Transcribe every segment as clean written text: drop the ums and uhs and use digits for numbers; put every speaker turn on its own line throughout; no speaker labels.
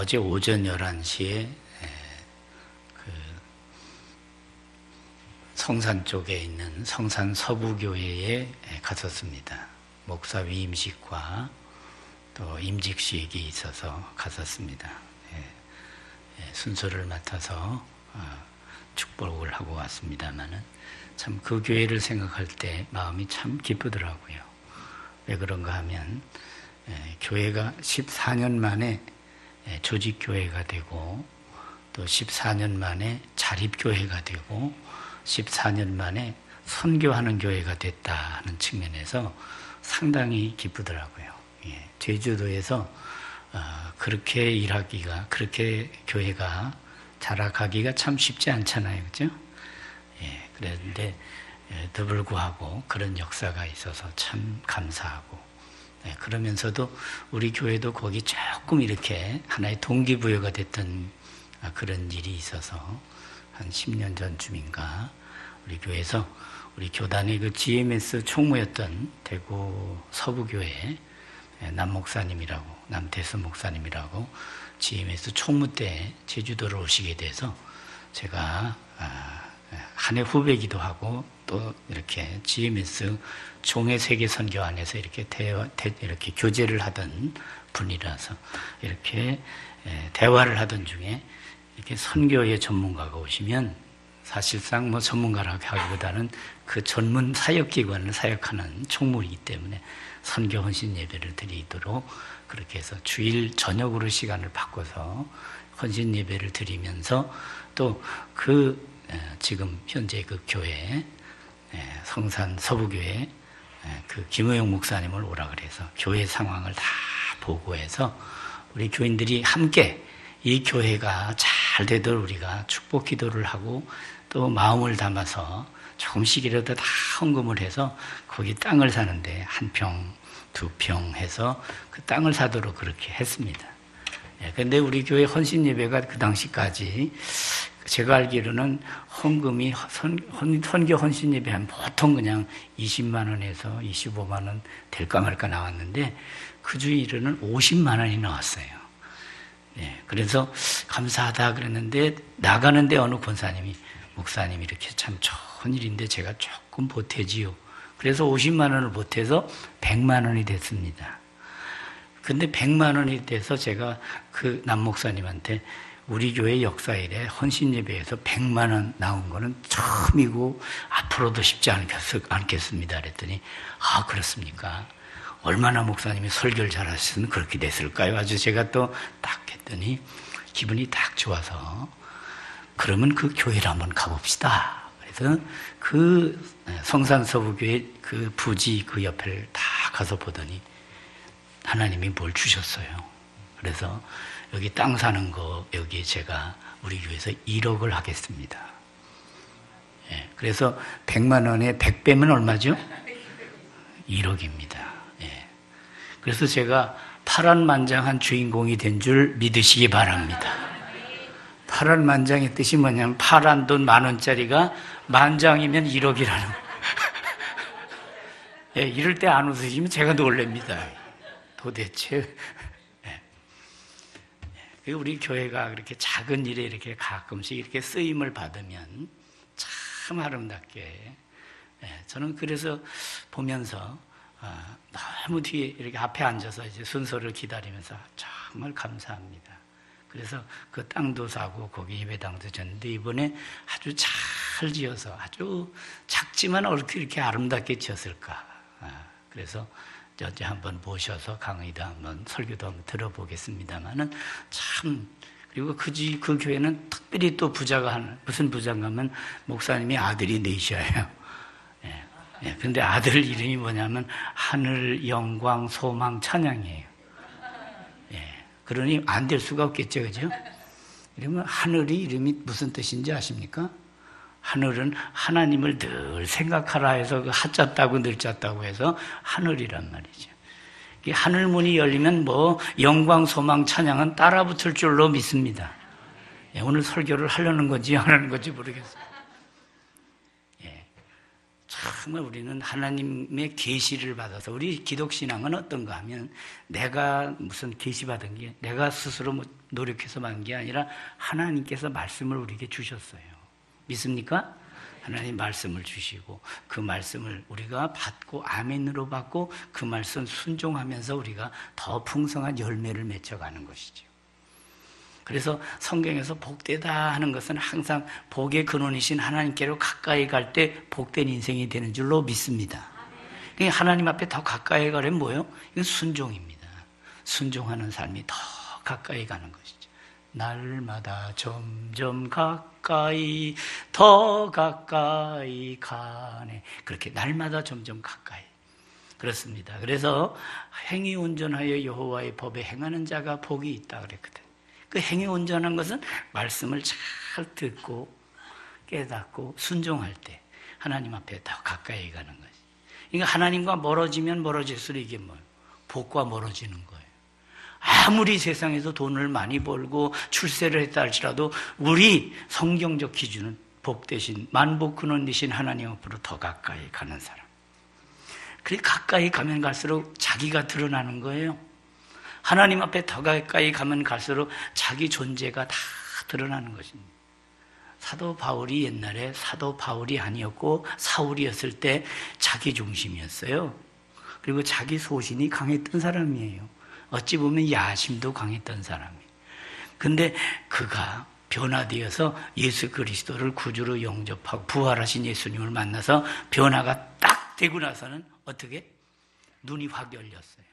어제 오전 11시에 그 성산 쪽에 있는 성산 서부교회에 갔었습니다. 목사 위임식과 또 임직식이 있어서 갔었습니다. 순서를 맡아서 축복을 하고 왔습니다마는 참 그 교회를 생각할 때 마음이 참 기쁘더라고요. 왜 그런가 하면 교회가 14년 만에 조직교회가 되고 또 14년 만에 자립교회가 되고 14년 만에 선교하는 교회가 됐다는 측면에서 상당히 기쁘더라고요. 제주도에서 그렇게 일하기가, 그렇게 교회가 자라가기가 참 쉽지 않잖아요. 그죠? 그런데 더불구하고 그런 역사가 있어서 참 감사하고, 그러면서도 우리 교회도 거기 조금 이렇게 하나의 동기부여가 됐던 그런 일이 있어서 한 10년 전쯤인가 우리 교회에서 우리 교단의 그 GMS 총무였던 대구 서부교회 남목사님이라고, 남태수 목사님이라고 GMS 총무 때 제주도를 오시게 돼서 제가 한 해 후배기도 하고 또 이렇게 GMS 종의 세계 선교 안에서 이렇게 이렇게 교제를 하던 분이라서 이렇게 대화를 하던 중에 이렇게 선교의 전문가가 오시면 사실상 뭐 전문가라고 하기보다는 그 전문 사역기관을 사역하는 총무이기 때문에 선교 헌신 예배를 드리도록 그렇게 해서 주일 저녁으로 시간을 바꿔서 헌신 예배를 드리면서 또 지금 현재 그 교회 성산 서부교회 그 김우영 목사님을 오라 그래서 교회 상황을 다 보고해서 우리 교인들이 함께 이 교회가 잘 되도록 우리가 축복 기도를 하고 또 마음을 담아서 조금씩이라도 다 헌금을 해서 거기 땅을 사는데 1평, 2평 해서 그 땅을 사도록 그렇게 했습니다. 그런데 우리 교회 헌신 예배가 그 당시까지 제가 알기로는 헌금이 선교 헌신 예배 한 보통 그냥 20만 원에서 25만 원 될까 말까 나왔는데 그 주일에는 50만 원이 나왔어요. 그래서 감사하다 그랬는데 나가는데 어느 권사님이 목사님 이렇게 참 좋은 일인데 제가 조금 보태지요. 그래서 50만 원을 보태서 100만 원이 됐습니다. 근데 100만 원이 돼서 제가 그 남목사님한테 우리 교회 역사 이래 헌신 예배에서 100만 원 나온 거는 처음이고 앞으로도 쉽지 않겠습니다. 그랬더니 아 그렇습니까? 얼마나 목사님이 설교를 잘하시면 그렇게 됐을까요? 아주 제가 또 딱 했더니 기분이 딱 좋아서 그러면 그 교회를 한번 가봅시다. 그래서 그 성산서부교회 그 부지 그 옆을 다 가서 보더니 하나님이 뭘 주셨어요. 그래서 여기 땅 사는 거 여기 제가 우리 교회에서 1억을 하겠습니다. 그래서 100만 원에 100배면 얼마죠? 1억입니다. 그래서 제가 파란만장한 주인공이 된 줄 믿으시기 바랍니다. 파란만장의 뜻이 뭐냐면 파란 돈 10,000원짜리가 만장이면 1억이라는 이럴 때 안 웃으시면 제가 놀랍니다. 도대체 우리 교회가 그렇게 작은 일에 이렇게 가끔씩 이렇게 쓰임을 받으면 참 아름답게 저는 그래서 보면서 너무 뒤에 이렇게 앞에 앉아서 이제 순서를 기다리면서 정말 감사합니다. 그래서 그 땅도 사고 거기 예배당도 졌는데 이번에 아주 잘 지어서 아주 작지만 어떻게 이렇게 아름답게 지었을까. 그래서 어제 한번 모셔서 강의도 한번 설교도 한번 들어보겠습니다.마는 참 그리고 그 교회는 특별히 또 부자가 무슨 부자인가 하면 목사님이 아들이 넷이에요. 근데 아들 이름이 뭐냐면 하늘, 영광, 소망, 찬양이에요. 그러니 안 될 수가 없겠죠, 그죠? 이러면 하늘이 이름이 무슨 뜻인지 아십니까? 하늘은 하나님을 늘 생각하라 해서 그 하자 따고 늘자 따고 해서 하늘이란 말이죠. 하늘 문이 열리면 뭐 영광, 소망, 찬양은 따라 붙을 줄로 믿습니다. 오늘 설교를 하려는 건지 안 하는 건지 모르겠어요. 정말 우리는 하나님의 계시를 받아서, 우리 기독신앙은 어떤가 하면 내가 무슨 계시 받은 게 내가 스스로 노력해서 받은 게 아니라 하나님께서 말씀을 우리에게 주셨어요. 믿습니까? 하나님 말씀을 주시고 그 말씀을 우리가 받고 아멘으로 받고 그 말씀 순종하면서 우리가 더 풍성한 열매를 맺어가는 것이죠. 그래서 성경에서 복되다 하는 것은 항상 복의 근원이신 하나님께로 가까이 갈 때 복된 인생이 되는 줄로 믿습니다. 그러니까 하나님 앞에 더 가까이 가려면 뭐예요? 이건 순종입니다. 순종하는 삶이 더 가까이 가는 것이죠. 날마다 점점 가까이 더 가까이 가네. 그렇게 날마다 점점 가까이. 그렇습니다. 그래서 행위 온전하여 여호와의 법에 행하는 자가 복이 있다 그랬거든. 그 행위 온전한 것은 말씀을 잘 듣고 깨닫고 순종할 때 하나님 앞에 더 가까이 가는 거지. 그러니까 하나님과 멀어지면 멀어질수록 이게 뭐예요? 복과 멀어지는 거예요. 아무리 세상에서 돈을 많이 벌고 출세를 했다 할지라도 우리 성경적 기준은 복 대신 만복 근원 되신 하나님 앞으로 더 가까이 가는 사람. 그래 가까이 가면 갈수록 자기가 드러나는 거예요. 하나님 앞에 더 가까이 가면 갈수록 자기 존재가 다 드러나는 것입니다. 사도 바울이 옛날에 사도 바울이 아니었고 사울이었을 때 자기 중심이었어요. 그리고 자기 소신이 강했던 사람이에요. 어찌 보면 야심도 강했던 사람이에요. 근데 그가 변화되어서 예수 그리스도를 구주로 영접하고 부활하신 예수님을 만나서 변화가 딱 되고 나서는 어떻게? 눈이 확 열렸어요.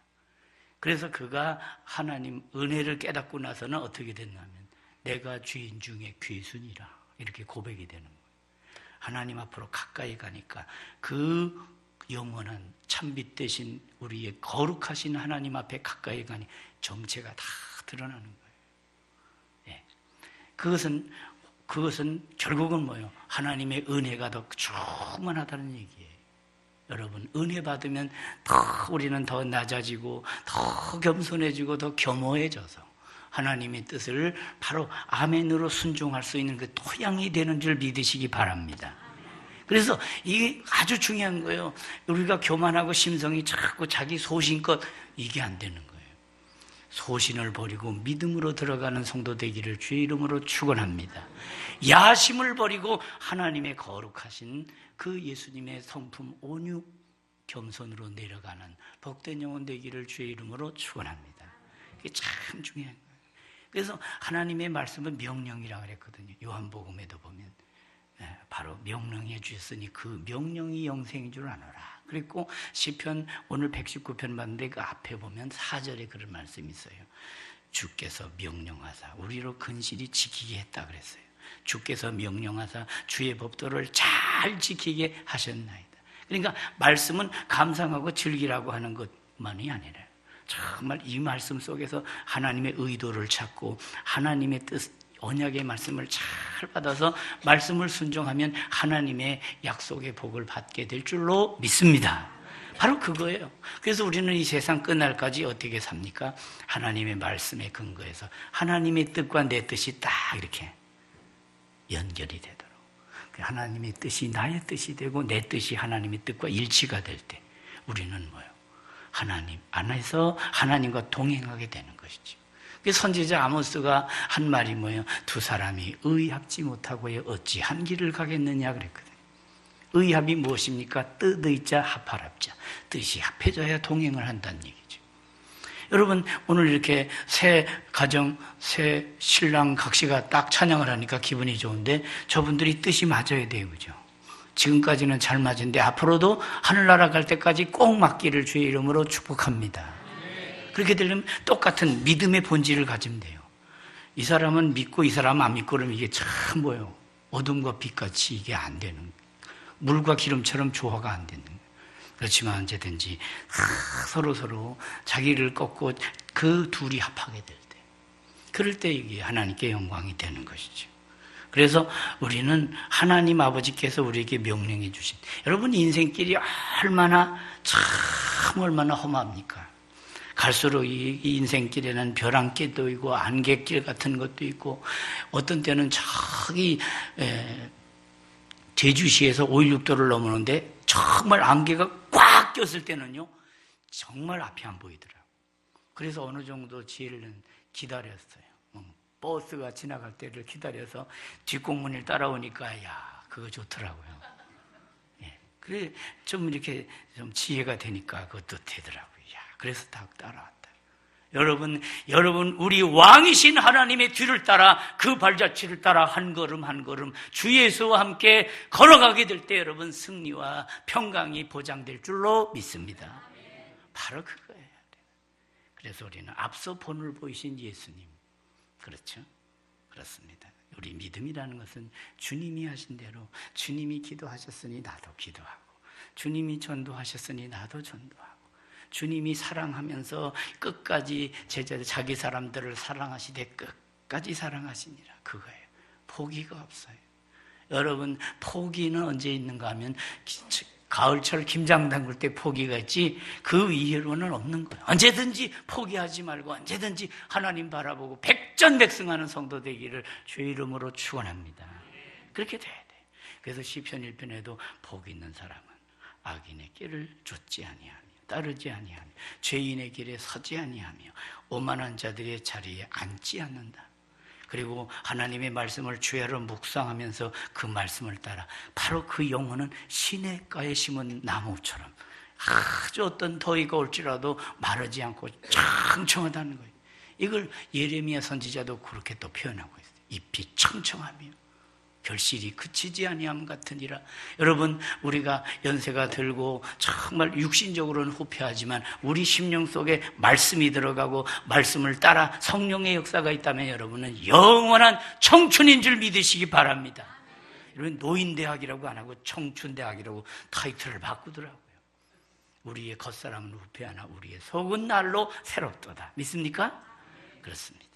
그래서 그가 하나님 은혜를 깨닫고 나서는 어떻게 됐냐면 내가 죄인 중에 귀순이라 이렇게 고백이 되는 거예요. 하나님 앞으로 가까이 가니까 그 영원한 참빛 대신 우리의 거룩하신 하나님 앞에 가까이 가니 정체가 다 드러나는 거예요. 예. 그것은 결국은 뭐예요? 하나님의 은혜가 더 충만하다는 얘기예요. 여러분, 은혜 받으면 우리는 더 낮아지고 더 겸손해지고 더 겸허해져서 하나님의 뜻을 바로 아멘으로 순종할 수 있는 그 토양이 되는 줄 믿으시기 바랍니다. 그래서 이게 아주 중요한 거예요. 우리가 교만하고 심성이 자꾸 자기 소신껏 이게 안 되는 거예요. 소신을 버리고 믿음으로 들어가는 성도 되기를 주의 이름으로 축원합니다. 야심을 버리고 하나님의 거룩하신 그 예수님의 성품 온유 겸손으로 내려가는 복된 영혼 되기를 주의 이름으로 축원합니다. 이게 참 중요한 거예요. 그래서 하나님의 말씀은 명령이라고 그랬거든요. 요한복음에도 보면 바로 명령해 주셨으니 그 명령이 영생인 줄 아노라. 그리고 시편 오늘 119편 봤는데 그 앞에 보면 4절에 그런 말씀이 있어요. 주께서 명령하사 우리로 근실히 지키게 했다 그랬어요. 주께서 명령하사 주의 법도를 잘 지키게 하셨나이다. 그러니까 말씀은 감상하고 즐기라고 하는 것만이 아니라 정말 이 말씀 속에서 하나님의 의도를 찾고 하나님의 뜻, 언약의 말씀을 잘 받아서 말씀을 순종하면 하나님의 약속의 복을 받게 될 줄로 믿습니다. 바로 그거예요. 그래서 우리는 이 세상 끝날까지 어떻게 삽니까? 하나님의 말씀에 근거해서 하나님의 뜻과 내 뜻이 딱 이렇게 연결이 되도록, 하나님의 뜻이 나의 뜻이 되고 내 뜻이 하나님의 뜻과 일치가 될 때 우리는 뭐예요? 하나님 안에서 하나님과 동행하게 되는 것이죠. 선지자 아모스가 한 말이 뭐예요? 두 사람이 의합지 못하고 어찌 한 길을 가겠느냐 그랬거든요. 의합이 무엇입니까? 뜻의자 합할합자. 뜻이 합해져야 동행을 한다는 얘기죠. 여러분, 오늘 이렇게 새 가정, 새 신랑 각시가 딱 찬양을 하니까 기분이 좋은데 저분들이 뜻이 맞아야 돼요. 그죠? 지금까지는 잘 맞은데 앞으로도 하늘나라 갈 때까지 꼭 맞기를 주의 이름으로 축복합니다. 그렇게 되려면 똑같은 믿음의 본질을 가지면 돼요. 이 사람은 믿고 이 사람은 안 믿고 그러면 이게 참 뭐예요? 어둠과 빛같이 이게 안 되는 거예요. 물과 기름처럼 조화가 안 되는 거예요. 그렇지만 언제든지 서로 자기를 꺾고 그 둘이 합하게 될 때, 그럴 때 이게 하나님께 영광이 되는 것이죠. 그래서 우리는 하나님 아버지께서 우리에게 명령해 주신, 여러분 인생길이 얼마나 험합니까? 갈수록 이 인생길에는 벼랑길도 있고 안갯길 같은 것도 있고 어떤 때는 저기 제주시에서 5.16도를 넘었는데 정말 안개가 꽉 꼈을 때는요, 정말 앞이 안 보이더라고요. 그래서 어느 정도 지혜는 기다렸어요. 버스가 지나갈 때를 기다려서 뒷공문을 따라오니까, 야, 그거 좋더라고요. 예. 그래, 좀 이렇게 좀 지혜가 되니까 그것도 되더라고요. 야, 그래서 딱 따라왔다. 여러분, 우리 왕이신 하나님의 뒤를 따라 그 발자취를 따라 한 걸음 한 걸음 주 예수와 함께 걸어가게 될 때 여러분 승리와 평강이 보장될 줄로 믿습니다. 바로 그거예요. 그래서 우리는 앞서 본을 보이신 예수님, 그렇죠? 그렇습니다. 우리 믿음이라는 것은 주님이 하신 대로 주님이 기도하셨으니 나도 기도하고, 주님이 전도하셨으니 나도 전도하고, 주님이 사랑하면서 끝까지 제자들 자기 사람들을 사랑하시되 끝까지 사랑하시니라. 그거예요. 포기가 없어요. 여러분, 포기는 언제 있는가 하면 가을철 김장 담글 때 포기가 있지 그 이후로는 없는 거예요. 언제든지 포기하지 말고 언제든지 하나님 바라보고 백전백승하는 성도 되기를 주의 이름으로 축원합니다. 그렇게 돼야 돼요. 그래서 시편 1편에도 복 있는 사람은 악인의 길을 좇지 아니하며 따르지 아니하며 죄인의 길에 서지 아니하며 오만한 자들의 자리에 앉지 않는다. 그리고 하나님의 말씀을 주야로 묵상하면서 그 말씀을 따라 바로 그 영혼은 시냇가에 심은 나무처럼 아주 어떤 더위가 올지라도 마르지 않고 청청하다는 거예요. 이걸 예레미야 선지자도 그렇게 또 표현하고 있어요. 잎이 청청하며 결실이 그치지 아니함 같으니라. 여러분, 우리가 연세가 들고 정말 육신적으로는 후패하지만 우리 심령 속에 말씀이 들어가고 말씀을 따라 성령의 역사가 있다면 여러분은 영원한 청춘인 줄 믿으시기 바랍니다. 여러분, 노인대학이라고 안 하고 청춘대학이라고 타이틀을 바꾸더라고요. 우리의 겉사람은 후패하나 우리의 속은 날로 새롭도다. 믿습니까? 그렇습니다.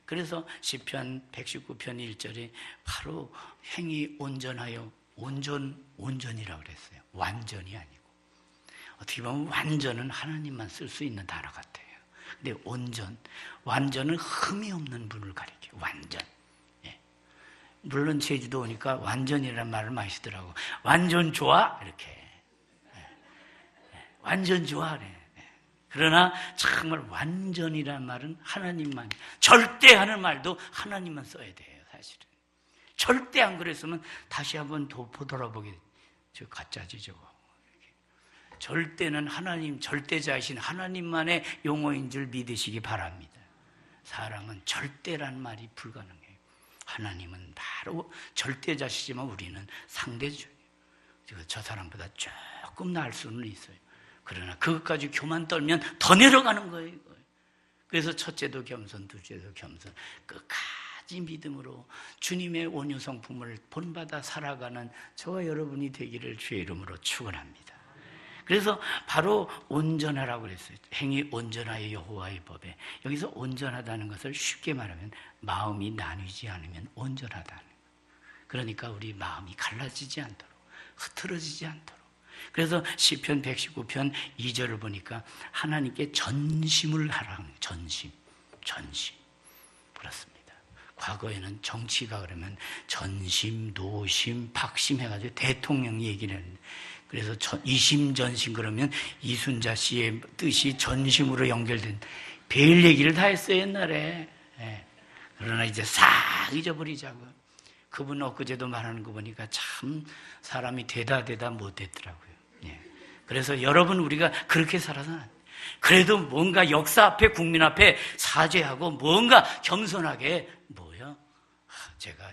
그래서 시편 119편 1절에 바로 행이 온전하여 온전이라고 그랬어요. 완전이 아니고. 어떻게 보면 완전은 하나님만 쓸 수 있는 단어 같아요. 근데 완전은 흠이 없는 분을 가리켜요. 완전. 예. 물론 제주도 오니까 완전이라는 말을 많이 쓰더라고. 완전 좋아? 이렇게. 예. 완전 좋아? 그래. 그러나 정말 완전이라는 말은 하나님만, 절대 하는 말도 하나님만 써야 돼요. 사실은 절대 안 그랬으면 다시 한번 보돌아보게, 저 가짜지 저거. 절대는 하나님, 절대자이신 하나님만의 용어인 줄 믿으시기 바랍니다. 사람은 절대라는 말이 불가능해요. 하나님은 바로 절대자시지만 우리는 상대죠. 저 사람보다 조금 나을 수는 있어요. 그러나 그것까지 교만 떨면 더 내려가는 거예요. 그래서 첫째도 겸손, 둘째도 겸손, 끝까지 믿음으로 주님의 온유 성품을 본받아 살아가는 저와 여러분이 되기를 주의 이름으로 축원합니다. 그래서 바로 온전하라고 그랬어요. 행이 온전하여 여호와의 법에. 여기서 온전하다는 것을 쉽게 말하면 마음이 나뉘지 않으면 온전하다는 거예요. 그러니까 우리 마음이 갈라지지 않도록, 흐트러지지 않도록. 그래서 시편 119편 2절을 보니까 하나님께 전심을 하라는 거예요. 전심. 그렇습니다. 과거에는 정치가 그러면 전심, 노심, 박심 해가지고 대통령 얘기를 했는데, 그래서 이심전심 그러면 이순자 씨의 뜻이 전심으로 연결된 별 얘기를 다 했어요, 옛날에. 예. 그러나 이제 싹 잊어버리자고. 그분 엊그제도 말하는 거 보니까 참 사람이 되다 못됐더라고요. 예. 그래서 여러분, 우리가 그렇게 살아서 그래도 뭔가 역사 앞에, 국민 앞에 사죄하고 뭔가 겸손하게, 제가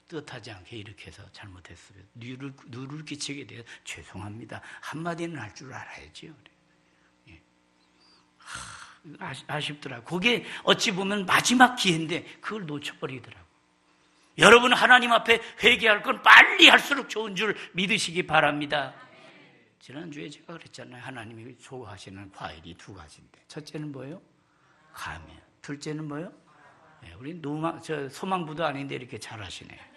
뜻하지 않게 이렇게 해서 잘못했어요. 누를 끼치게 돼서 죄송합니다. 한마디는 할 줄 알아야지요. 예. 아쉽더라고요. 그게 어찌 보면 마지막 기회인데 그걸 놓쳐버리더라고요. 여러분, 하나님 앞에 회개할 건 빨리 할수록 좋은 줄 믿으시기 바랍니다. 지난주에 제가 그랬잖아요. 하나님이 좋아하시는 과일이 두 가지인데, 첫째는 뭐예요? 감이에요. 둘째는 뭐예요? 네, 우리 소망부도 아닌데 이렇게 잘하시네요.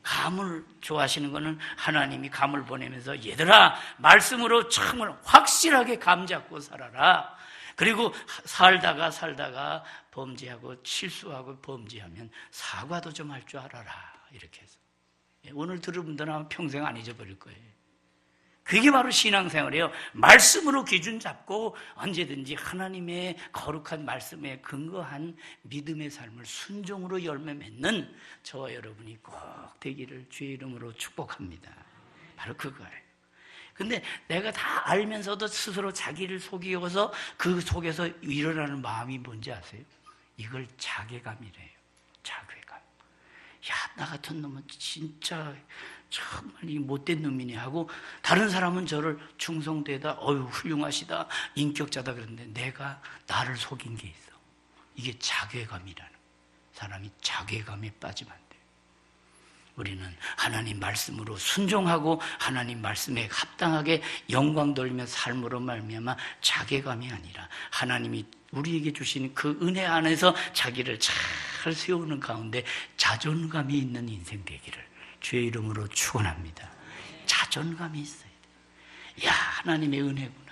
감을 좋아하시는 거는 하나님이 감을 보내면서 얘들아, 말씀으로 참을 확실하게 감 잡고 살아라. 그리고 살다가 범죄하고 실수하고 범죄하면 사과도 좀 할 줄 알아라. 이렇게 해서 오늘 들은 분들은 아마 평생 안 잊어버릴 거예요. 그게 바로 신앙생활이에요. 말씀으로 기준 잡고 언제든지 하나님의 거룩한 말씀에 근거한 믿음의 삶을 순종으로 열매 맺는 저와 여러분이 꼭 되기를 주의 이름으로 축복합니다. 바로 그거예요. 근데 내가 다 알면서도 스스로 자기를 속이고서 그 속에서 일어나는 마음이 뭔지 아세요? 이걸 자괴감이래요. 자괴감. 야, 나 같은 놈은 진짜 정말 이 못된 놈이네 하고 다른 사람은 저를 충성되다, 훌륭하시다, 인격자다 그러는데 내가 나를 속인 게 있어. 이게 자괴감이라는 거예요. 사람이 자괴감에 빠지면 안 돼요. 우리는 하나님 말씀으로 순종하고 하나님 말씀에 합당하게 영광 돌리며 삶으로 말미암아 자괴감이 아니라 하나님이 우리에게 주신 그 은혜 안에서 자기를 잘 세우는 가운데 자존감이 있는 인생 되기를 주의 이름으로 축원합니다. 자존감이 있어야 돼. 야, 하나님의 은혜구나.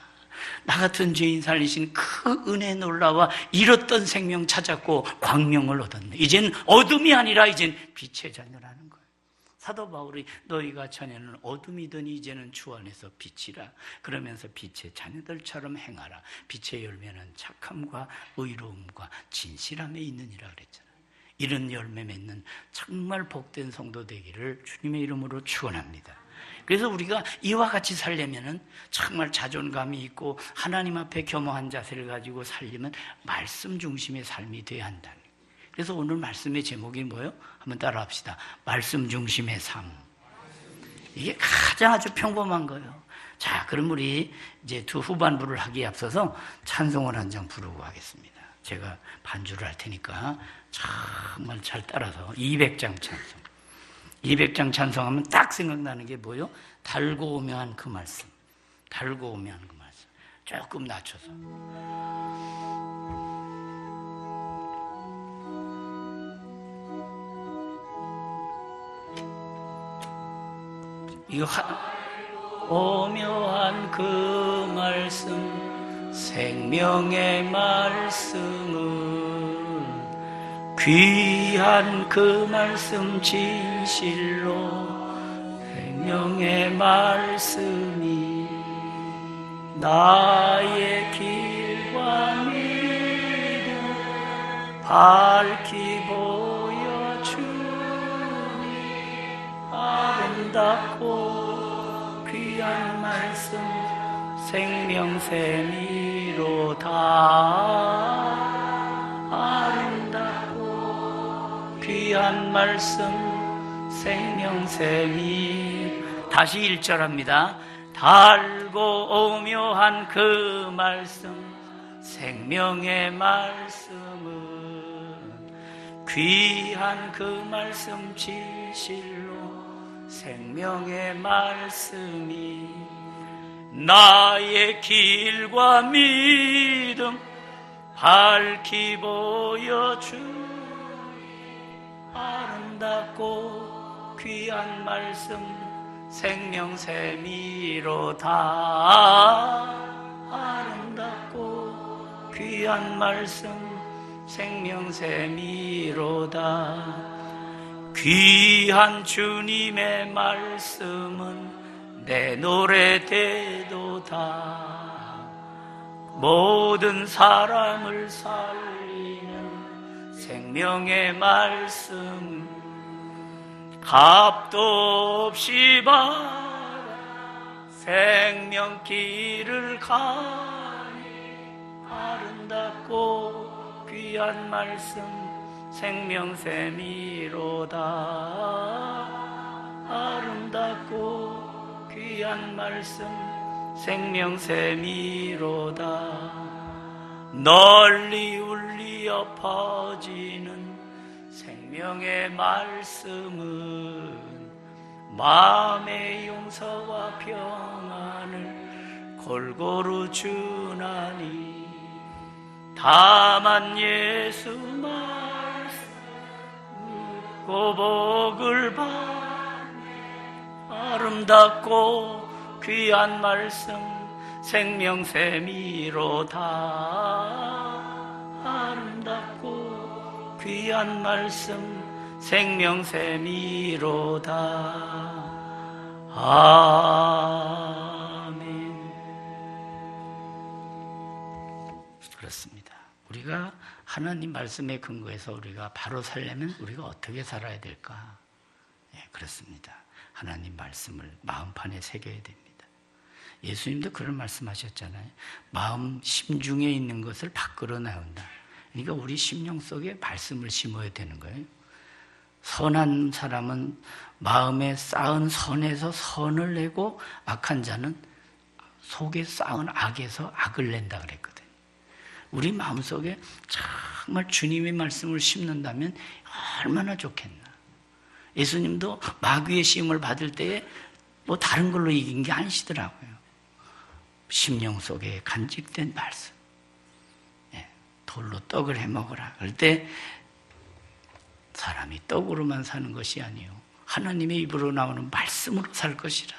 나 같은 죄인 살리신 그 은혜 놀라와 잃었던 생명 찾았고 광명을 얻었네. 이젠 어둠이 아니라 이젠 빛의 자녀라는 거예요. 사도 바울이 너희가 전에는 어둠이더니 이제는 주 안에서 빛이라. 그러면서 빛의 자녀들처럼 행하라. 빛의 열매는 착함과 의로움과 진실함에 있느니라 그랬잖아요. 이런 열매 맺는 정말 복된 성도 되기를 주님의 이름으로 축원합니다. 그래서 우리가 이와 같이 살려면은 정말 자존감이 있고 하나님 앞에 겸허한 자세를 가지고 살려면 말씀 중심의 삶이 돼야 한다는 거예요. 그래서 오늘 말씀의 제목이 뭐예요? 한번 따라합시다. 말씀 중심의 삶. 이게 가장 아주 평범한 거예요. 자, 그럼 우리 이제 두 후반부를 하기에 앞서서 찬송을 한 장 부르고 하겠습니다. 제가 반주를 할 테니까 정말 잘 따라서 200장 찬송. 200장 찬송하면 딱 생각나는 게 뭐예요? 달고 오묘한 그 말씀. 달고 오묘한 그 말씀. 조금 낮춰서. 이거 오묘한 그 말씀 생명의 말씀은 귀한 그 말씀 진실로 생명의 말씀이 나의 길과 믿음 밝히 보여주니 아름답고 귀한 말씀 생명샘이로다. 아름답고 귀한 말씀 생명샘이. 다시 1절합니다. 달고 오묘한 그 말씀 생명의 말씀은 귀한 그 말씀 진실로 생명의 말씀이 나의 길과 믿음 밝히 보여주니 아름답고 귀한 말씀 생명샘이로다. 아름답고 귀한 말씀 생명샘이로다. 귀한 주님의 말씀은 내 노래 되도다. 모든 사람을 살리는 생명의 말씀 값도 없이 받아 생명길을 가니 아름답고 귀한 말씀 생명샘이로다. 아름답고 귀한 말씀 생명샘이로다. 널리 울리어 퍼지는 생명의 말씀은 마음의 용서와 평안을 골고루 주나니 다만 예수 말씀 듣고 복을 받 아름답고 귀한 말씀 생명샘이로다. 아름답고 귀한 말씀 생명샘이로다. 아멘. 그렇습니다. 우리가 하나님 말씀에 근거해서 우리가 바로 살려면 우리가 어떻게 살아야 될까? 예, 그렇습니다. 하나님 말씀을 마음판에 새겨야 됩니다. 예수님도 그런 말씀하셨잖아요. 마음 심중에 있는 것을 밖으로 나온다. 그러니까 우리 심령 속에 말씀을 심어야 되는 거예요. 선한 사람은 마음에 쌓은 선에서 선을 내고 악한 자는 속에 쌓은 악에서 악을 낸다 그랬거든요. 우리 마음속에 정말 주님의 말씀을 심는다면 얼마나 좋겠나. 예수님도 마귀의 시험을 받을 때에 뭐 다른 걸로 이긴 게 아니시더라고요. 심령 속에 간직된 말씀. 돌로 떡을 해먹으라. 그럴 때 사람이 떡으로만 사는 것이 아니요 하나님의 입으로 나오는 말씀으로 살 것이라.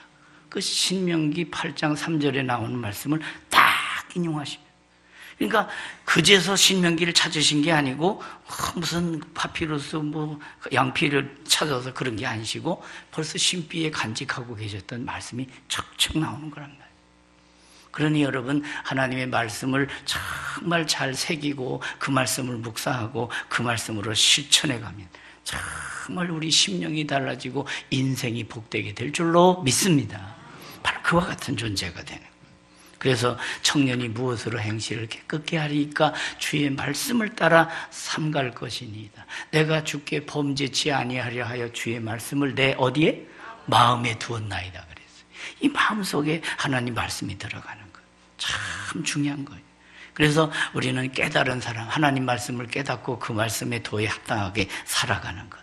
그 신명기 8장 3절에 나오는 말씀을 딱 인용하십니다. 그러니까 그제서 신명기를 찾으신 게 아니고 무슨 파피루스 양피를 찾아서 그런 게 아니시고 벌써 신비에 간직하고 계셨던 말씀이 척척 나오는 거란 말이에요. 그러니 여러분 하나님의 말씀을 정말 잘 새기고 그 말씀을 묵상하고 그 말씀으로 실천해 가면 정말 우리 심령이 달라지고 인생이 복되게 될 줄로 믿습니다. 바로 그와 같은 존재가 되는 거예요. 그래서 청년이 무엇으로 행실을 깨끗게 하리까? 주의 말씀을 따라 삼갈 것이니이다. 내가 주께 범죄치 아니하려 하여 주의 말씀을 내 어디에? 마음에 두었나이다 그랬어요. 이 마음속에 하나님 말씀이 들어가는 거예요. 참 중요한 거예요. 그래서 우리는 깨달은 사람, 하나님 말씀을 깨닫고 그 말씀의 도에 합당하게 살아가는 것.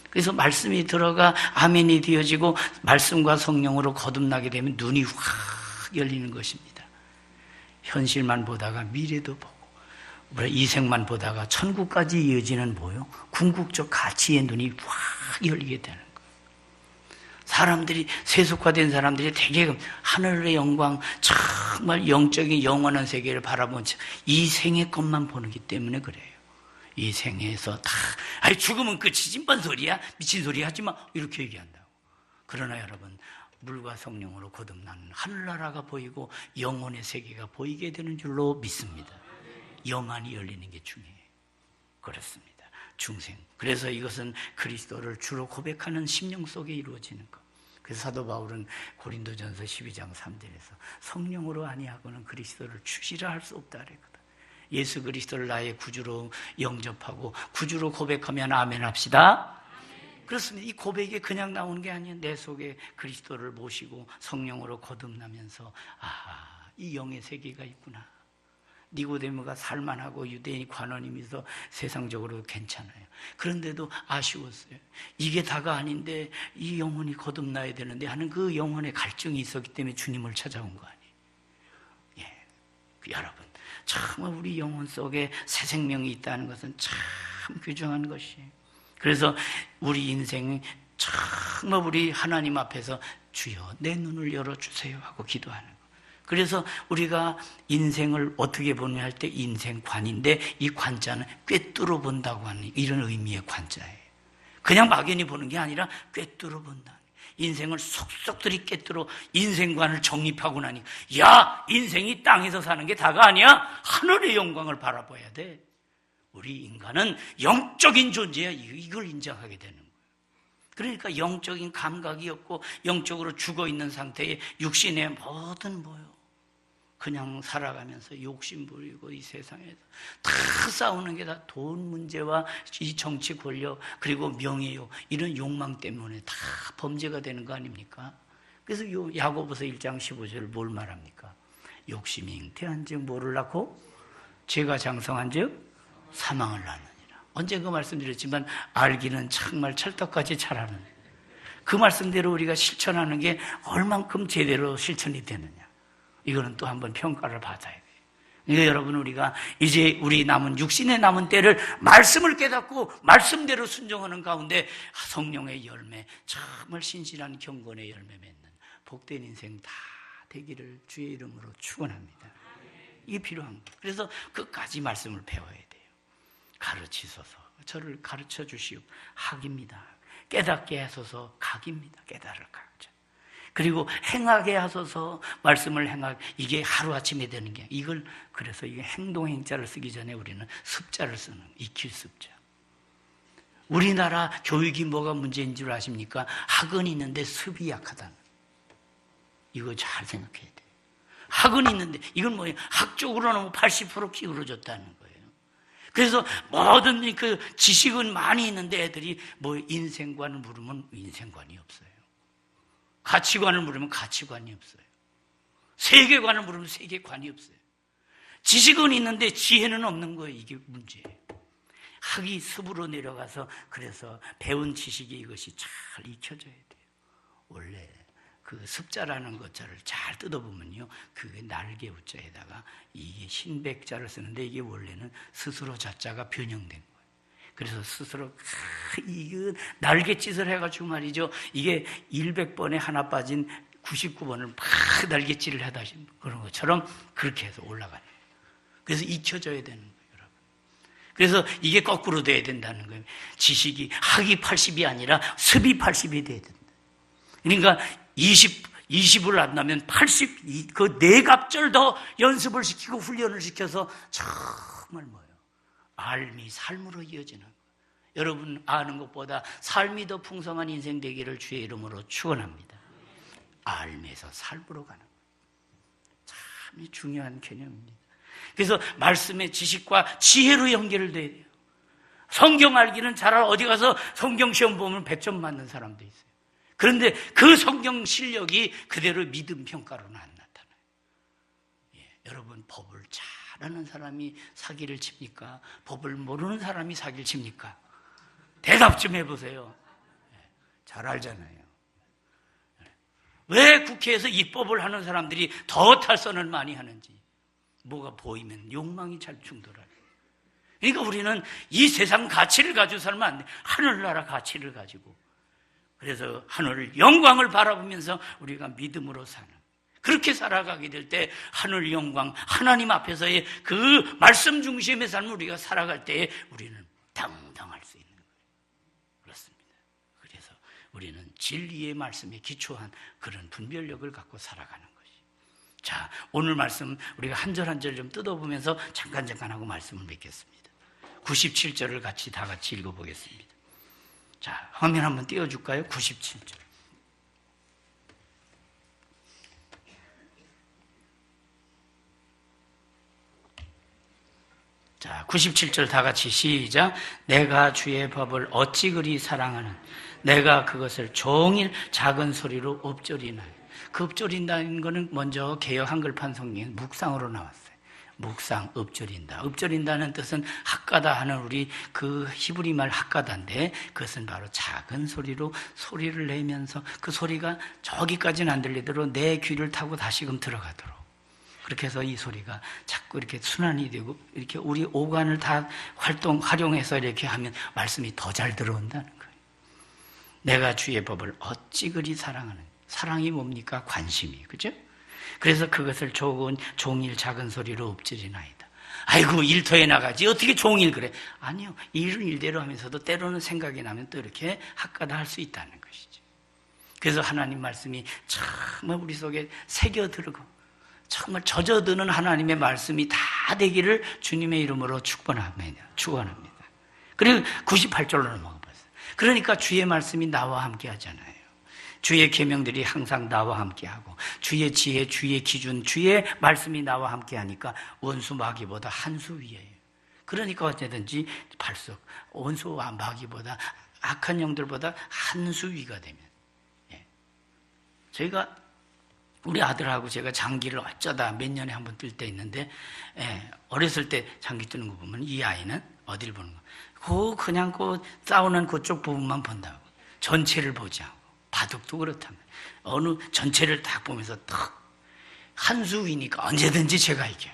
그래서 말씀이 들어가 아멘이 되어지고 말씀과 성령으로 거듭나게 되면 눈이 확 열리는 것입니다. 현실만 보다가 미래도 보고 이생만 보다가 천국까지 이어지는 뭐요? 궁극적 가치의 눈이 확 열리게 되는 거예요. 사람들이 세속화된 사람들이 되게 하늘의 영광 정말 영적인 영원한 세계를 바라본 이 생의 것만 보기 때문에 그래요. 이 생에서 다 아니 죽으면 끝이지 뭔 소리야 미친 소리 하지 마 이렇게 얘기한다고. 그러나 여러분 물과 성령으로 거듭나는 하늘나라가 보이고 영혼의 세계가 보이게 되는 줄로 믿습니다. 영안이 열리는 게 중요해요. 그렇습니다. 중생. 그래서 이것은 그리스도를 주로 고백하는 심령 속에 이루어지는 것. 그래서 사도 바울은 고린도전서 12장 3절에서 성령으로 아니하고는 그리스도를 주시라 할 수 없다 그랬거든. 예수 그리스도를 나의 구주로 영접하고 구주로 고백하면 아멘 합시다. 그렇습니다. 이 고백이 그냥 나오는 게 아니에요. 내 속에 그리스도를 모시고 성령으로 거듭나면서 이 영의 세계가 있구나. 니고데모가 살만하고 유대인이 관원이면서 세상적으로 괜찮아요. 그런데도 아쉬웠어요. 이게 다가 아닌데 이 영혼이 거듭나야 되는데 하는 그 영혼의 갈증이 있었기 때문에 주님을 찾아온 거 아니에요. 예, 여러분 정말 우리 영혼 속에 새 생명이 있다는 것은 참 귀중한 것이에요. 그래서 우리 인생이 정말 우리 하나님 앞에서 주여 내 눈을 열어주세요 하고 기도하는 거예요. 그래서 우리가 인생을 어떻게 보느냐 할 때 인생관인데 이 관자는 꿰뚫어 본다고 하는 이런 의미의 관자예요. 그냥 막연히 보는 게 아니라 꿰뚫어 본다. 인생을 속속들이 꿰뚫어 인생관을 정립하고 나니 야 인생이 땅에서 사는 게 다가 아니야. 하늘의 영광을 바라봐야 돼. 우리 인간은 영적인 존재야. 이걸 인정하게 되는 거예요. 그러니까 영적인 감각이 없고 영적으로 죽어있는 상태에 육신의 모든 그냥 살아가면서 욕심 부리고 이 세상에서 다 싸우는 게 다 돈 문제와 이 정치 권력 그리고 명예욕 이런 욕망 때문에 다 범죄가 되는 거 아닙니까? 그래서 야고보서 1장 15절 뭘 말합니까? 욕심이 잉태한 즉 뭐를 낳고 죄가 장성한 즉 사망을 낳느니라. 언젠가 말씀드렸지만 알기는 정말 찰떡같이 잘하는 그 말씀대로 우리가 실천하는 게 얼만큼 제대로 실천이 되느냐. 이거는 또 한번 평가를 받아야 돼요. 그러니까 여러분 우리가 이제 우리 남은 육신의 남은 때를 말씀을 깨닫고 말씀대로 순종하는 가운데 성령의 열매 정말 신실한 경건의 열매 맺는 복된 인생 다 되기를 주의 이름으로 축원합니다. 이게 필요한 거예요. 그래서 끝까지 말씀을 배워야 돼요. 가르치소서. 저를 가르쳐 주시오. 학입니다. 깨닫게 하소서. 각입니다. 깨달을 각자. 그리고 행하게 하소서. 말씀을 행하게. 이게 하루아침에 되는 게. 이걸 그래서 이게 행동행자를 쓰기 전에 우리는 습자를 쓰는 익힐 습자. 우리나라 교육이 뭐가 문제인 줄 아십니까? 학은 있는데 습이 약하다는. 이거 잘 생각해야 돼요. 학은 있는데 이건 뭐예요? 학적으로는 80% 기울어졌다는 거예요. 그래서 모든 그 지식은 많이 있는데 애들이 뭐 인생관을 물으면 인생관이 없어요. 가치관을 물으면 가치관이 없어요. 세계관을 물으면 세계관이 없어요. 지식은 있는데 지혜는 없는 거예요. 이게 문제예요. 학이 습으로 내려가서 그래서 배운 지식이 이것이 잘 익혀져야 돼요. 원래 그 습자라는 것자를 잘 뜯어보면요, 그게 날개 우자에다가 이게 흰백자를 쓰는데 이게 원래는 스스로 자자가 변형된 거예요. 그래서 스스로 이거 날갯짓을 해가지고 말이죠, 이게 100번에 하나 빠진 99번을 막 날갯짓을 하다 그런 것처럼 그렇게 해서 올라가요. 그래서 익혀져야 되는 거예요. 그래서 이게 거꾸로 돼야 된다는 거예요. 지식이 학이 80이 아니라 습이 80이 돼야 된다. 그러니까 20을 안 나면 80, 그 4갑절 더 연습을 시키고 훈련을 시켜서 정말 뭐예요? 삶이 삶으로 이어지는 거예요. 여러분 아는 것보다 삶이 더 풍성한 인생 되기를 주의 이름으로 축원합니다. 삶에서 삶으로 가는 거예요. 참 중요한 개념입니다. 그래서 말씀의 지식과 지혜로 연결돼야 돼요. 성경 알기는 잘 알아. 어디 가서 성경 시험 보면 100점 맞는 사람도 있어요. 그런데 그 성경 실력이 그대로 믿음 평가로는 안 나타나요. 여러분 법을 잘 아는 사람이 사기를 칩니까? 법을 모르는 사람이 사기를 칩니까? 대답 좀 해보세요. 잘 알잖아요. 왜 국회에서 입법을 하는 사람들이 더 탈선을 많이 하는지. 뭐가 보이면 욕망이 잘 충돌하는. 그러니까 우리는 이 세상 가치를 가지고 살면 안 돼. 하늘나라 가치를 가지고. 그래서 하늘 영광을 바라보면서 우리가 믿음으로 사는. 그렇게 살아가게 될 때 하늘 영광, 하나님 앞에서의 그 말씀 중심의 삶을 우리가 살아갈 때에 우리는 당당할 수 있는 거예요. 그렇습니다. 그래서 우리는 진리의 말씀에 기초한 그런 분별력을 갖고 살아가는 거예요. 자, 오늘 말씀 우리가 한 절 한 절 좀 뜯어보면서 잠깐 하고 말씀을 맺겠습니다. 97절을 다 같이 읽어보겠습니다. 자, 화면 한번 띄워줄까요? 97절. 자, 97절 다 같이 시작. 내가 주의 법을 어찌 그리 사랑하는, 내가 그것을 종일 작은 소리로 읊조리나요. 그 읊조린다는 거는 먼저 개역 한글판 성경에 묵상으로 나왔어요. 묵상, 읊조린다. 읊조린다는 뜻은 학가다 하는 우리 그 히브리 말 학가다인데 그것은 바로 작은 소리로 소리를 내면서 그 소리가 저기까지는 안 들리도록 내 귀를 타고 다시금 들어가도록. 그렇게 해서 이 소리가 자꾸 이렇게 순환이 되고 이렇게 우리 오간을 다 활용해서 이렇게 하면 말씀이 더 잘 들어온다는 거예요. 내가 주의 법을 어찌 그리 사랑하는. 사랑이 뭡니까? 관심이. 그죠? 그래서 그것을 종일 작은 소리로 읊조리나이다. 아이고, 일터에 나가지. 어떻게 종일 그래? 아니요. 일은 일대로 하면서도 때로는 생각이 나면 또 이렇게 학가다 할 수 있다는 것이죠. 그래서 하나님 말씀이 정말 우리 속에 새겨들고 정말 젖어드는 하나님의 말씀이 다 되기를 주님의 이름으로 축원합니다. 그리고 98절로 넘어가봤어요. 그러니까 주의 말씀이 나와 함께 하잖아요. 주의 계명들이 항상 나와 함께하고 주의 지혜, 주의 기준, 주의 말씀이 나와 함께하니까 원수 마귀보다 한 수 위에요. 그러니까 어쨌든지 발석 원수와 마귀보다 악한 영들보다 한 수 위가 되면. 저희가 우리 아들하고 제가 장기를 어쩌다 몇 년에 한 번 뜰 때 있는데 어렸을 때 장기 뜨는 거 보면 이 아이는 어디를 보는 거? 그냥 싸우는 그쪽 부분만 본다고. 전체를 보지 않고. 바둑도 그렇다면 어느 전체를 딱 보면서 딱 한 수 위니까 언제든지 제가 이겨요.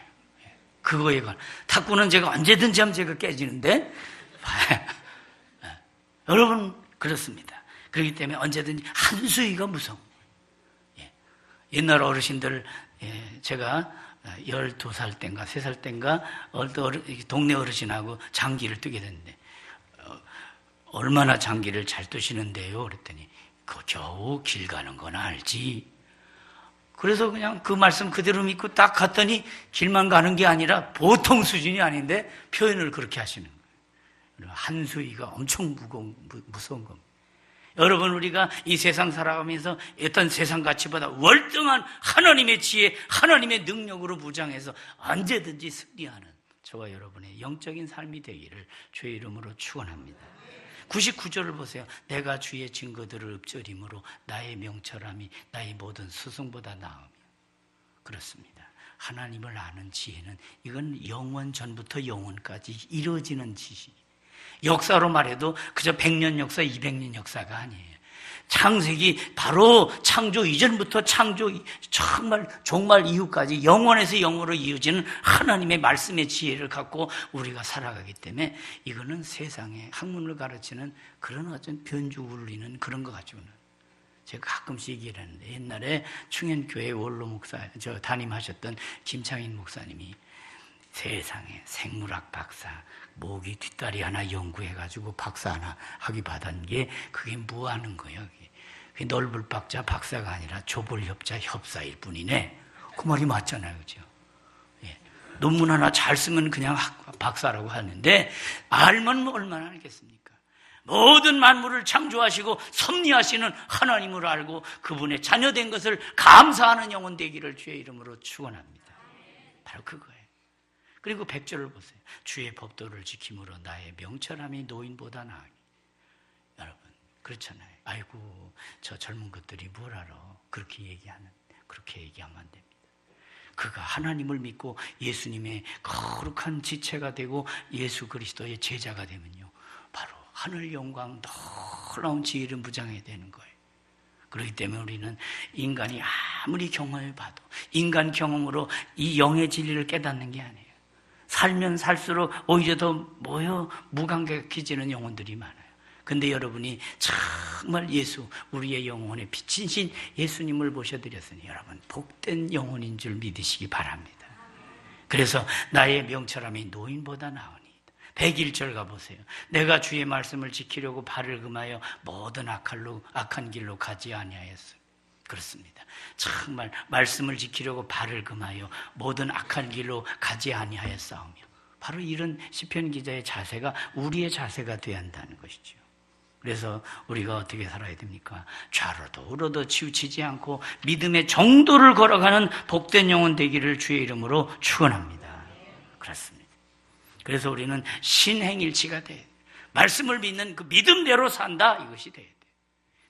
그거에 관한 탁구는 제가 언제든지 하면 제가 깨지는데 여러분 그렇습니다. 그렇기 때문에 언제든지 한 수 위가 무서운 거예요. 옛날 어르신들 제가 12살 때인가 3살 때인가 동네 어르신하고 장기를 뜨게 됐는데 얼마나 장기를 잘 뜨시는데요? 그랬더니 그 겨우 길 가는 건 알지. 그래서 그냥 그 말씀 그대로 믿고 딱 갔더니 길만 가는 게 아니라 보통 수준이 아닌데 표현을 그렇게 하시는 거예요. 한수위가 엄청 무서운 겁니다. 여러분, 우리가 이 세상 살아가면서 어떤 세상 가치보다 월등한 하나님의 지혜, 하나님의 능력으로 무장해서 언제든지 승리하는 저와 여러분의 영적인 삶이 되기를 주의 이름으로 축원합니다. 99절을 보세요. 내가 주의 증거들을 읊조림으로 나의 명철함이 나의 모든 스승보다 나으며. 그렇습니다. 하나님을 아는 지혜는 이건 영원 전부터 영원까지 이루어지는 지식. 역사로 말해도 그저 100년 역사, 200년 역사가 아니에요. 창세기 바로 창조 이전부터 창조 정말 종말 이후까지 영원에서 영으로 이어지는 하나님의 말씀의 지혜를 갖고 우리가 살아가기 때문에 이거는 세상에 학문을 가르치는 그런 어떤 변주 울리는 그런 거 가지고는 제가 가끔씩 얘기를 하는데 옛날에 충현교회 원로 목사 담임하셨던 김창인 목사님이 세상에 생물학 박사 모기 뒷다리 하나 연구해가지고 박사 하나 학위 받은 게 그게 뭐 하는 거예요? 그게 넓을 박자 박사가 아니라 좁을 협자 협사일 뿐이네. 그 말이 맞잖아요, 그죠? 예. 논문 하나 잘 쓰면 그냥 박사라고 하는데 알면 얼마나 알겠습니까? 모든 만물을 창조하시고 섭리하시는 하나님을 알고 그분의 자녀된 것을 감사하는 영혼 되기를 주의 이름으로 축원합니다. 바로 그거예요. 그리고 100절을 보세요. 주의 법도를 지킴으로 나의 명철함이 노인보다 나으니. 여러분, 그렇잖아요. 아이고, 저 젊은 것들이 뭘 알아. 그렇게 얘기하면 안 됩니다. 그가 하나님을 믿고 예수님의 거룩한 지체가 되고 예수 그리스도의 제자가 되면요, 바로 하늘 영광 놀라운 지혜를 무장해야 되는 거예요. 그렇기 때문에 우리는 인간이 아무리 경험해 봐도 인간 경험으로 이 영의 진리를 깨닫는 게 아니에요. 살면 살수록 오히려 더 무감각해지는 영혼들이 많아요. 근데 여러분이 정말 우리의 영혼의 빛이신 예수님을 모셔드렸으니 여러분 복된 영혼인 줄 믿으시기 바랍니다. 그래서 나의 명철함이 노인보다 나으니 101절 가보세요. 내가 주의 말씀을 지키려고 발을 금하여 모든 악한 길로 가지 아니하였어요. 그렇습니다. 정말 말씀을 지키려고 발을 금하여 모든 악한 길로 가지 아니하였사오며 바로 이런 시편 기자의 자세가 우리의 자세가 되어야 한다는 것이죠. 그래서 우리가 어떻게 살아야 됩니까? 좌로도 우로도 치우치지 않고 믿음의 정도를 걸어가는 복된 영혼 되기를 주의 이름으로 축원합니다. 그렇습니다. 그래서 우리는 신행일치가 돼야 돼요. 말씀을 믿는 그 믿음대로 산다, 이것이 돼야 돼요.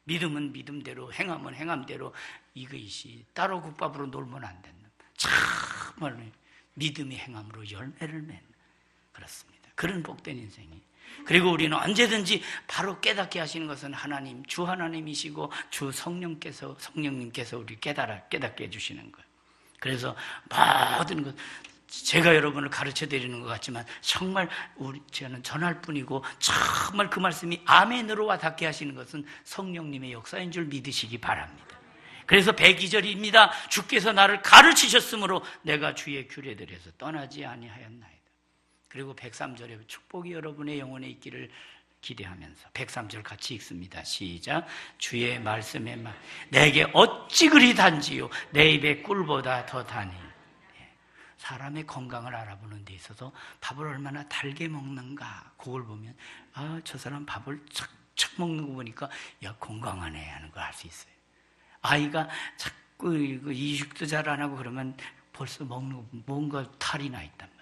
믿음은 믿음대로, 행함은 행함대로, 이것이 따로 국밥으로 놀면 안 된다. 정말 믿음이 행함으로 열매를 맺는, 그렇습니다. 그런 복된 인생이. 그리고 우리는 언제든지 바로 깨닫게 하시는 것은 하나님, 주 하나님이시고 주 성령님께서 우리 깨닫게 해주시는 거예요. 그래서 모든 것, 제가 여러분을 가르쳐 드리는 것 같지만 정말 저는 전할 뿐이고 정말 그 말씀이 아멘으로 와닿게 하시는 것은 성령님의 역사인 줄 믿으시기 바랍니다. 그래서 102절입니다. 주께서 나를 가르치셨으므로 내가 주의 규례들에서 떠나지 아니하였나이다. 그리고 103절에 축복이 여러분의 영혼에 있기를 기대하면서 103절 같이 읽습니다. 시작. 주의 말씀에 내게 어찌 그리 단지요 내 입에 꿀보다 더 다니. 사람의 건강을 알아보는 데 있어서 밥을 얼마나 달게 먹는가, 그걸 보면 저 사람 밥을 척척 먹는 거 보니까 건강하네 하는 걸 알 수 있어요. 아이가 자꾸 이식도 잘 안 하고 그러면 벌써 먹는 거 뭔가 탈이 나 있단 말이죠.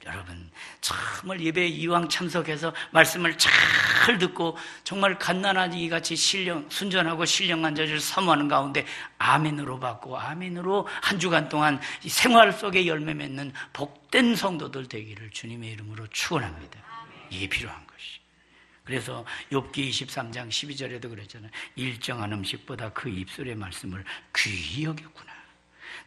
여러분 정말 예배에 이왕 참석해서 말씀을 잘 듣고 정말 갓난아기 이같이 순전하고 신령한 자를 사모하는 가운데 아멘으로 받고 아멘으로 한 주간 동안 이 생활 속에 열매 맺는 복된 성도들 되기를 주님의 이름으로 축원합니다. 이게 필요한 것이. 그래서 욥기 23장 12절에도 그랬잖아요. 일정한 음식보다 그 입술의 말씀을 귀히 여겼구나.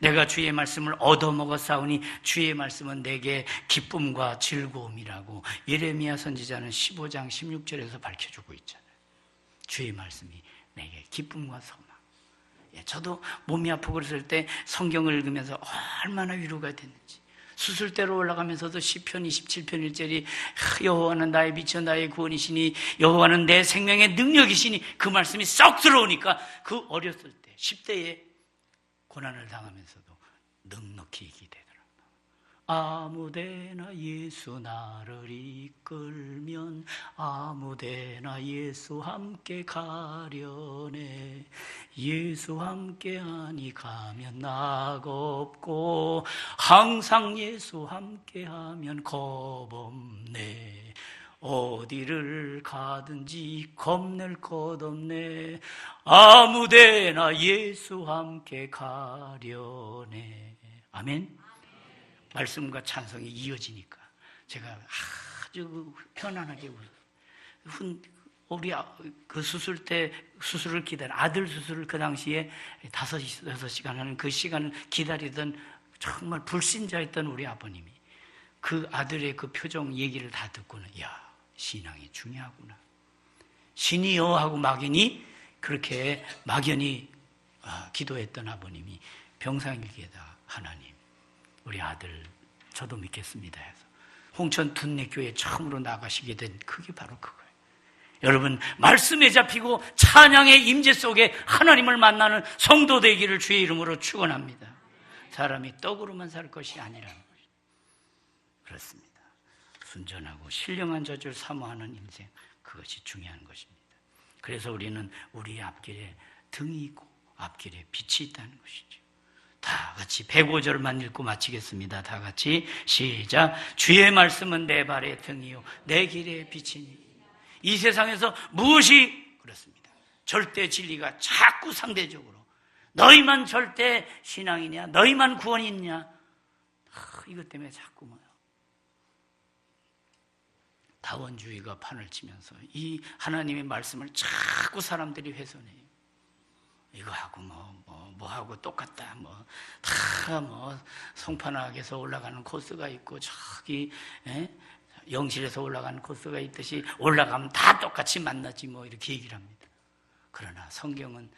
내가 주의 말씀을 얻어먹었사오니 주의 말씀은 내게 기쁨과 즐거움이라고 예레미야 선지자는 15장 16절에서 밝혀주고 있잖아요. 주의 말씀이 내게 기쁨과 소망. 저도 몸이 아프고 그랬을 때 성경을 읽으면서 얼마나 위로가 됐는지. 수술대로 올라가면서도 시편 27편 1절이 여호와는 나의 빛이요 나의 구원이시니 여호와는 내 생명의 능력이시니 그 말씀이 쏙 들어오니까 그 어렸을 때 10대에 고난을 당하면서도 넉넉히 얘기되더라고요. 아무데나 예수 나를 이끌면 아무데나 예수 함께 가려네. 예수 함께하니 가면 낙 없고 항상 예수 함께하면 겁 없네. 어디를 가든지 겁낼 것 없네. 아무데나 예수 함께 가려네. 아멘. 말씀과 찬송이 이어지니까 제가 아주 편안하게 우리 그 수술 때 수술을 기다려 아들 수술을 그 당시에 5시간 하는 그 시간을 기다리던 정말 불신자였던 우리 아버님이 그 아들의 그 표정 얘기를 다 듣고는 야, 신앙이 중요하구나. 신이여 하고 막연히 그렇게 막연히 기도했던 아버님이 병상일기에다 하나님 우리 아들 저도 믿겠습니다 해서 홍천 둔내교회 처음으로 나가시게 된 그게 바로 그거예요. 여러분 말씀에 잡히고 찬양의 임재 속에 하나님을 만나는 성도 되기를 주의 이름으로 축원합니다. 사람이 떡으로만 살 것이 아니라는 것입니다. 그렇습니다. 순전하고 신령한 젖을 사모하는 인생, 그것이 중요한 것입니다. 그래서 우리는 우리 앞길에 등이 있고 앞길에 빛이 있다는 것이죠. 다 같이 105절만 읽고 마치겠습니다. 다 같이 시작. 주의 말씀은 내 발의 등이요 내 길의 빛이니. 이 세상에서 무엇이 그렇습니다. 절대 진리가 자꾸 상대적으로 너희만 절대 신앙이냐, 너희만 구원이 있냐, 이것 때문에 자꾸 다원주의가 판을 치면서 이 하나님의 말씀을 자꾸 사람들이 훼손해요. 이거 하고 뭐 하고 똑같다. 다 송파낙에서 올라가는 코스가 있고 저기 영실에서 올라가는 코스가 있듯이 올라가면 다 똑같이 만나지 이렇게 얘기를 합니다. 그러나 성경은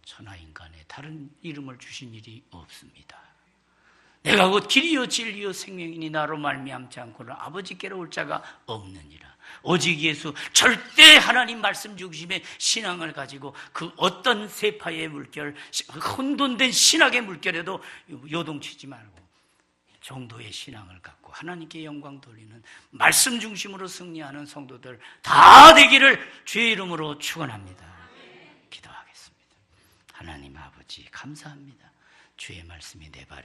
천하인간에 다른 이름을 주신 일이 없습니다. 내가 곧 길이요 진리요 생명이니 나로 말미암지 않고는 아버지께로 올 자가 없느니라. 오직 예수, 절대 하나님 말씀 중심의 신앙을 가지고 그 어떤 세파의 물결, 혼돈된 신학의 물결에도 요동치지 말고 정도의 신앙을 갖고 하나님께 영광 돌리는 말씀 중심으로 승리하는 성도들 다 되기를 주의 이름으로 축원합니다. 기도하겠습니다. 하나님 아버지 감사합니다. 주의 말씀이 내 발에